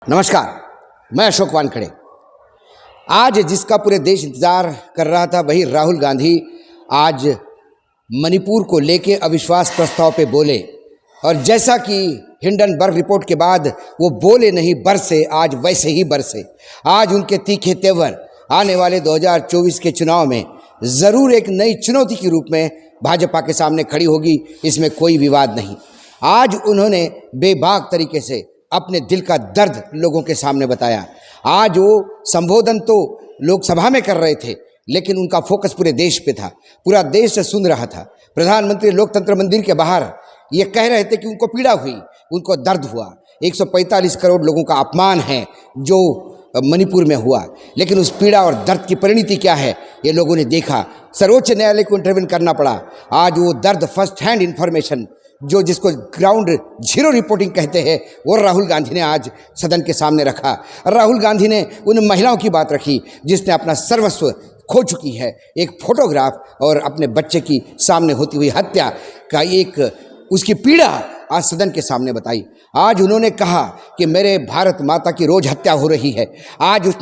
नमस्कार, मैं अशोक वानखड़े। आज जिसका पूरे देश इंतज़ार कर रहा था वही राहुल गांधी आज मणिपुर को लेके अविश्वास प्रस्ताव पे बोले और जैसा कि हिंडनबर्ग रिपोर्ट के बाद वो बोले नहीं बरसे, आज वैसे ही बरसे। आज उनके तीखे तेवर आने वाले 2024 के चुनाव में ज़रूर एक नई चुनौती के रूप में भाजपा के सामने खड़ी होगी, इसमें कोई विवाद नहीं। आज उन्होंने बेबाक तरीके से अपने दिल का दर्द लोगों के सामने बताया। आज वो संबोधन तो लोकसभा में कर रहे थे, लेकिन उनका फोकस पूरे देश पे था, पूरा देश सुन रहा था। प्रधानमंत्री लोकतंत्र मंदिर के बाहर ये कह रहे थे कि उनको पीड़ा हुई, उनको दर्द हुआ। 145 करोड़ लोगों का अपमान है जो मणिपुर में हुआ, लेकिन उस पीड़ा और दर्द की परिणति क्या है ये लोगों ने देखा। सर्वोच्च न्यायालय को इंटरवेन करना पड़ा। आज वो दर्द फर्स्ट हैंड इन्फॉर्मेशन जो जिसको ग्राउंड जीरो रिपोर्टिंग कहते हैं वो राहुल गांधी ने आज सदन के सामने रखा। राहुल गांधी ने उन महिलाओं की बात रखी जिसने अपना सर्वस्व खो चुकी है, एक फोटोग्राफ और अपने बच्चे की सामने होती हुई हत्या का एक उसकी पीड़ा आज सदन के सामने बताई। आज उन्होंने कहा कि मेरे भारत माता की रोज हत्या हो रही है। आज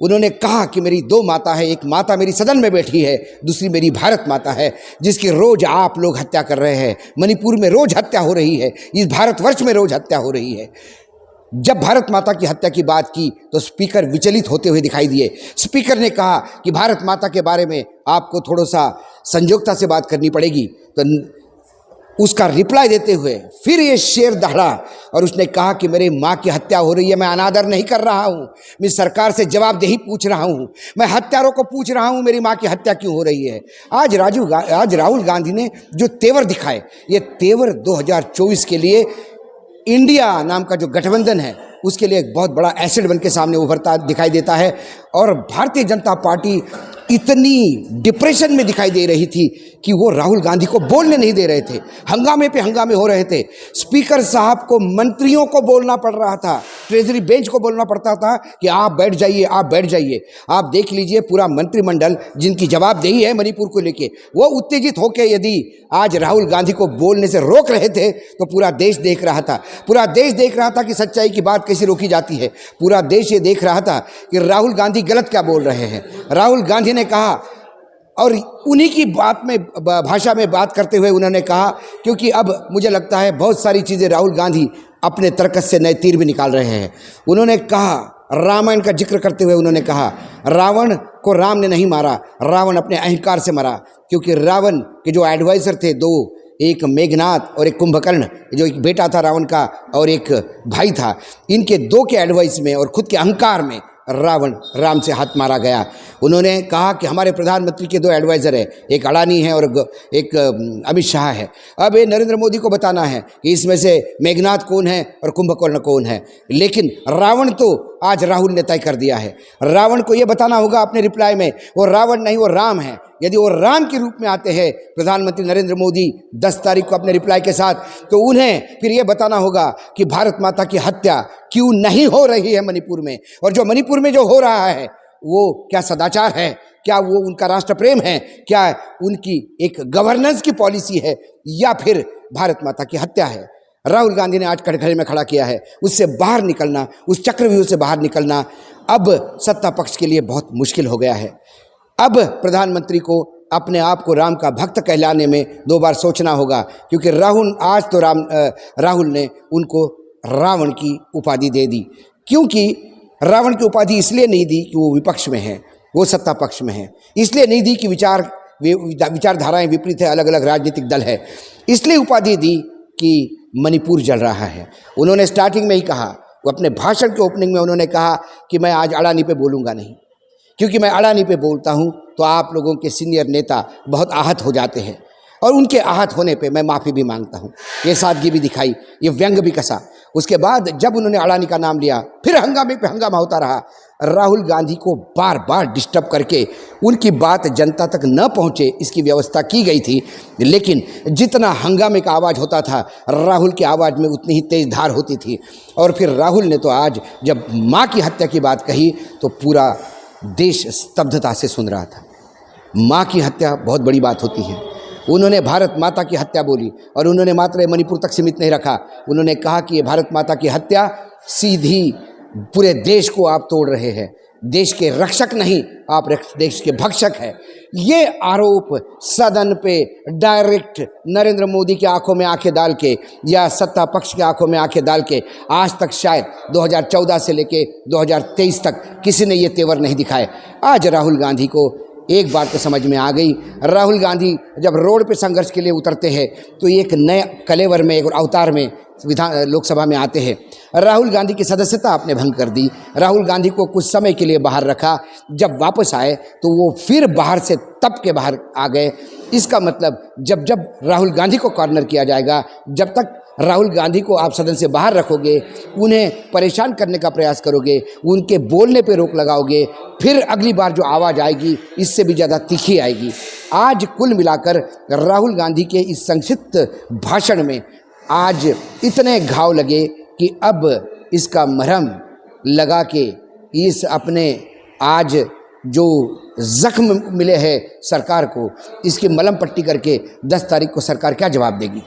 उन्होंने कहा कि मेरी दो माता है, एक माता मेरी सदन में बैठी है, दूसरी मेरी भारत माता है जिसकी रोज आप लोग हत्या कर रहे हैं। मणिपुर में रोज हत्या हो रही है, इस भारतवर्ष में रोज हत्या हो रही है। जब भारत माता की हत्या की बात की तो स्पीकर विचलित होते हुए दिखाई दिए। स्पीकर ने कहा कि भारत माता के बारे में आपको थोड़ा सा संयोगता से बात करनी पड़ेगी। तो उसका रिप्लाई देते हुए फिर ये शेर दहाड़ा और उसने कहा कि मेरी माँ की हत्या हो रही है, मैं अनादर नहीं कर रहा हूँ, मैं सरकार से जवाबदेही पूछ रहा हूँ, मैं हत्यारों को पूछ रहा हूँ मेरी माँ की हत्या क्यों हो रही है। आज राहुल गांधी ने जो तेवर दिखाए, ये तेवर 2024 के लिए इंडिया नाम का जो गठबंधन है उसके लिए एक बहुत बड़ा एसेट बन के सामने उभरता दिखाई देता है। और भारतीय जनता पार्टी इतनी डिप्रेशन में दिखाई दे रही थी कि वो राहुल गांधी को बोलने नहीं दे रहे थे, हंगामे पे हंगामे हो रहे थे। स्पीकर साहब को मंत्रियों को बोलना पड़ रहा था, ट्रेजरी बेंच को बोलना पड़ता था कि आप बैठ जाइए, आप बैठ जाइए। आप देख लीजिए पूरा मंत्रिमंडल जिनकी जवाबदेही है मणिपुर को लेके, वो उत्तेजित होकर यदि आज राहुल गांधी को बोलने से रोक रहे थे तो पूरा देश देख रहा था। पूरा देश देख रहा था कि सच्चाई की बात कैसे रोकी जाती है। पूरा देश ये देख रहा था कि राहुल गांधी गलत क्या बोल रहे हैं। राहुल गांधी ने कहा और उन्हीं की बात में भाषा में बात करते हुए उन्होंने कहा, क्योंकि अब मुझे लगता है बहुत सारी चीज़ें राहुल गांधी अपने तर्कस से नए तीर भी निकाल रहे हैं। उन्होंने कहा, रामायण का जिक्र करते हुए उन्होंने कहा रावण को राम ने नहीं मारा, रावण अपने अहंकार से मरा। क्योंकि रावण के जो एडवाइज़र थे दो, एक मेघनाद और एक कुंभकर्ण, जो एक बेटा था रावण का और एक भाई था, इनके दो के एडवाइस में और खुद के अहंकार में रावण राम से हाथ मारा गया। उन्होंने कहा कि हमारे प्रधानमंत्री के दो एडवाइज़र हैं, एक अडानी है और एक अमित शाह है। अब ये नरेंद्र मोदी को बताना है कि इसमें से मेघनाद कौन है और कुंभकर्ण कौन है। लेकिन रावण तो आज राहुल ने तय कर दिया है। रावण को ये बताना होगा अपने रिप्लाई में, वो रावण नहीं वो राम है। यदि वो राम के रूप में आते हैं प्रधानमंत्री नरेंद्र मोदी 10 तारीख को अपने रिप्लाई के साथ, तो उन्हें फिर ये बताना होगा कि भारत माता की हत्या क्यों नहीं हो रही है मणिपुर में, और जो मणिपुर में जो हो रहा है वो क्या सदाचार है, क्या वो उनका राष्ट्र प्रेम है, क्या उनकी एक गवर्नेंस की पॉलिसी है, या फिर भारत माता की हत्या है। राहुल गांधी ने आज कटघरे में खड़ा किया है। उससे बाहर निकलना, उस चक्रव्यूह से बाहर निकलना अब सत्ता पक्ष के लिए बहुत मुश्किल हो गया है। अब प्रधानमंत्री को अपने आप को राम का भक्त कहलाने में 2 बार सोचना होगा, क्योंकि राहुल ने उनको रावण की उपाधि दे दी। क्योंकि रावण की उपाधि इसलिए नहीं दी कि वो विपक्ष में है, वो सत्ता पक्ष में है। इसलिए नहीं दी कि विचारधाराएं विपरीत है, अलग अलग राजनीतिक दल है। इसलिए उपाधि दी कि मणिपुर जल रहा है। उन्होंने स्टार्टिंग में ही कहा, वो अपने भाषण के ओपनिंग में उन्होंने कहा कि मैं आज अडानी पे बोलूँगा नहीं, क्योंकि मैं अडानी पे बोलता हूँ तो आप लोगों के सीनियर नेता बहुत आहत हो जाते हैं, और उनके आहत होने पे मैं माफ़ी भी मांगता हूँ। ये सादगी भी दिखाई, ये व्यंग भी कसा। उसके बाद जब उन्होंने अडानी का नाम लिया फिर हंगामे पे हंगामा होता रहा। राहुल गांधी को बार बार डिस्टर्ब करके उनकी बात जनता तक न पहुँचे इसकी व्यवस्था की गई थी। लेकिन जितना हंगामे का आवाज़ होता था, राहुल की आवाज़ में उतनी ही तेज़ धार होती थी। और फिर राहुल ने तो आज जब माँ की हत्या की बात कही तो पूरा देश स्तब्धता से सुन रहा था। माँ की हत्या बहुत बड़ी बात होती है। उन्होंने भारत माता की हत्या बोली, और उन्होंने मात्र मणिपुर तक सीमित नहीं रखा। उन्होंने कहा कि ये भारत माता की हत्या सीधी पूरे देश को आप तोड़ रहे हैं, देश के रक्षक नहीं, आप देश के भक्षक हैं। ये आरोप सदन पे डायरेक्ट नरेंद्र मोदी की आंखों में आंखें डाल के या सत्ता पक्ष की आंखों में आंखें डाल के आज तक शायद 2014 से लेके 2023 तक किसी ने ये तेवर नहीं दिखाए। आज राहुल गांधी को एक बात तो समझ में आ गई। राहुल गांधी जब रोड पे संघर्ष के लिए उतरते हैं तो एक नए कलेवर में, एक अवतार में लोकसभा में आते हैं। राहुल गांधी की सदस्यता आपने भंग कर दी, राहुल गांधी को कुछ समय के लिए बाहर रखा, जब वापस आए तो वो फिर बाहर से तप के बाहर आ गए। इसका मतलब जब जब राहुल गांधी को कॉर्नर किया जाएगा, जब तक राहुल गांधी को आप सदन से बाहर रखोगे, उन्हें परेशान करने का प्रयास करोगे, उनके बोलने पे रोक लगाओगे, फिर अगली बार जो आवाज़ आएगी इससे भी ज़्यादा तीखी आएगी। आज कुल मिलाकर राहुल गांधी के इस संक्षिप्त भाषण में आज इतने घाव लगे कि अब इसका मरहम लगा के इस अपने आज जो जख्म मिले हैं सरकार को, इसकी मलहम पट्टी करके 10 तारीख को सरकार क्या जवाब देगी?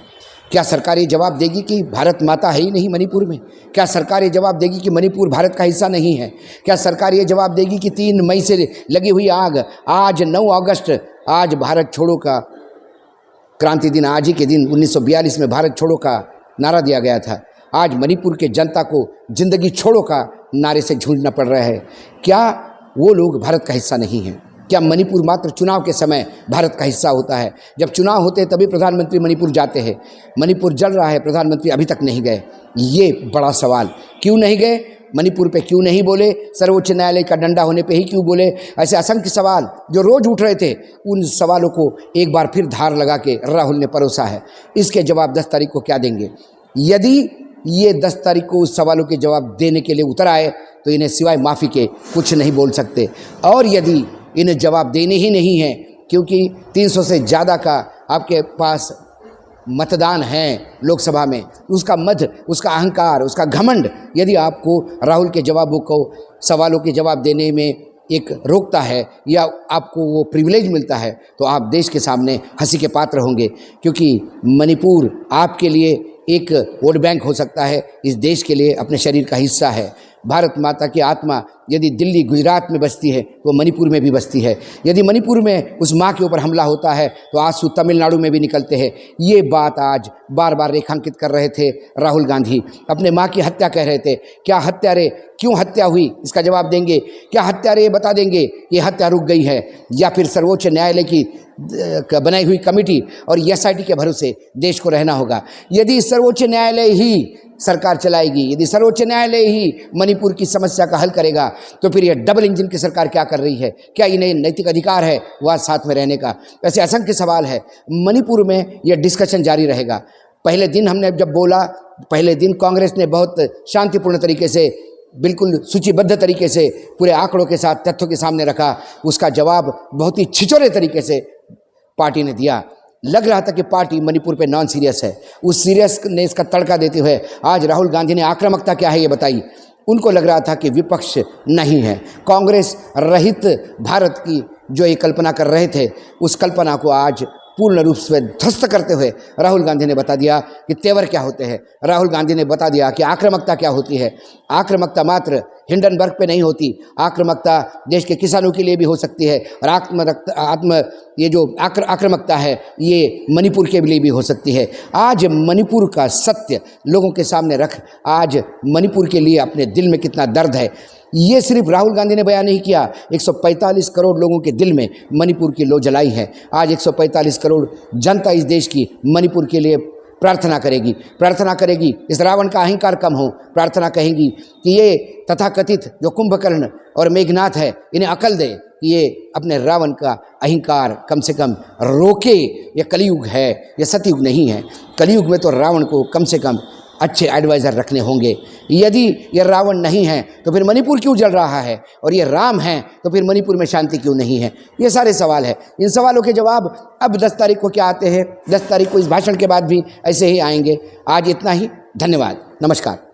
क्या सरकार ये जवाब देगी कि भारत माता है ही नहीं मणिपुर में? क्या सरकार ये जवाब देगी कि मणिपुर भारत का हिस्सा नहीं है? क्या सरकार ये जवाब देगी कि 3 मई से लगी हुई आग आज 9 अगस्त, आज भारत छोड़ो का क्रांति दिन, आज ही के दिन 1942 में भारत छोड़ो का नारा दिया गया था, आज मणिपुर के जनता को जिंदगी छोड़ो का नारे से जूझना पड़ रहा है। क्या वो लोग भारत का हिस्सा नहीं हैं? क्या मणिपुर मात्र चुनाव के समय भारत का हिस्सा होता है? जब चुनाव होते हैं तभी प्रधानमंत्री मणिपुर जाते हैं। मणिपुर जल रहा है, प्रधानमंत्री अभी तक नहीं गए। ये बड़ा सवाल, क्यों नहीं गए? मणिपुर पे क्यों नहीं बोले? सर्वोच्च न्यायालय का डंडा होने पे ही क्यों बोले? ऐसे असंख्य सवाल जो रोज उठ रहे थे, उन सवालों को एक बार फिर धार लगा के राहुल ने परोसा है। इसके जवाब 10 तारीख को क्या देंगे? यदि ये 10 तारीख को उस सवालों के जवाब देने के लिए उतर आए तो इन्हें सिवाय माफ़ी के कुछ नहीं बोल सकते। और यदि इन्हें जवाब देने ही नहीं है, क्योंकि 300 से ज़्यादा का आपके पास मतदान है लोकसभा में, उसका मध, उसका अहंकार, उसका घमंड यदि आपको राहुल के जवाबों को, सवालों के जवाब देने में एक रोकता है या आपको वो प्रिविलेज मिलता है, तो आप देश के सामने हंसी के पात्र होंगे। क्योंकि मणिपुर आपके लिए एक वोट बैंक हो सकता है, इस देश के लिए अपने शरीर का हिस्सा है। भारत माता की आत्मा यदि दिल्ली गुजरात में बसती है तो मणिपुर में भी बसती है। यदि मणिपुर में उस माँ के ऊपर हमला होता है तो आंसू तमिलनाडु में भी निकलते हैं। ये बात आज बार बार रेखांकित कर रहे थे राहुल गांधी। अपने माँ की हत्या कह रहे थे। क्या हत्या रे, क्यों हत्या हुई इसका जवाब देंगे? क्या हत्या रे बता देंगे कि हत्या रुक गई है, या फिर सर्वोच्च न्यायालय की बनाई हुई कमेटी और SIT के भरोसे देश को रहना होगा? यदि सर्वोच्च न्यायालय ही सरकार चलाएगी, यदि सर्वोच्च न्यायालय ही मणिपुर की समस्या का हल करेगा, तो फिर ये डबल इंजन की सरकार क्या कर रही है? क्या इन्हें नैतिक अधिकार है वह साथ में रहने का? ऐसे असंख्य सवाल है। मणिपुर में यह डिस्कशन जारी रहेगा। पहले दिन हमने जब बोला, पहले दिन कांग्रेस ने बहुत शांतिपूर्ण तरीके से, बिल्कुल सूचीबद्ध तरीके से पूरे आंकड़ों के साथ तथ्यों के सामने रखा। उसका जवाब बहुत ही छिछोरे तरीके से पार्टी ने दिया। लग रहा था कि पार्टी मणिपुर पे नॉन सीरियस है। उस सीरियसनेस का तड़का देते हुए आज राहुल गांधी ने आक्रामकता क्या है ये बताई। उनको लग रहा था कि विपक्ष नहीं है, कांग्रेस रहित भारत की जो ये कल्पना कर रहे थे, उस कल्पना को आज पूर्ण रूप से ध्वस्त करते हुए राहुल गांधी ने बता दिया कि तेवर क्या होते हैं। राहुल गांधी ने बता दिया कि आक्रामकता क्या होती है। आक्रामकता मात्र हिंडनबर्ग पे नहीं होती, आक्रामकता देश के किसानों के लिए भी हो सकती है, और ये जो आक्रामकता है ये मणिपुर के लिए भी हो सकती है। आज मणिपुर का सत्य लोगों के सामने रख, आज मणिपुर के लिए अपने दिल में कितना दर्द है, ये सिर्फ राहुल गांधी ने बयान नहीं किया। 145 करोड़ लोगों के दिल में मणिपुर की लो जलाई है। आज 145 करोड़ जनता इस देश की मणिपुर के लिए प्रार्थना करेगी इस रावण का अहंकार कम हो। प्रार्थना कहेंगी कि ये तथाकथित जो कुंभकर्ण और मेघनाथ है, इन्हें अकल दे कि ये अपने रावण का अहंकार कम से कम रोके। ये कलयुग है, ये सतयुग नहीं है। कलयुग में तो रावण को कम से कम अच्छे एडवाइज़र रखने होंगे। यदि ये रावण नहीं है तो फिर मणिपुर क्यों जल रहा है, और ये राम है तो फिर मणिपुर में शांति क्यों नहीं है? ये सारे सवाल है। इन सवालों के जवाब अब 10 तारीख को क्या आते हैं, 10 तारीख को इस भाषण के बाद भी ऐसे ही आएंगे। आज इतना ही, धन्यवाद, नमस्कार।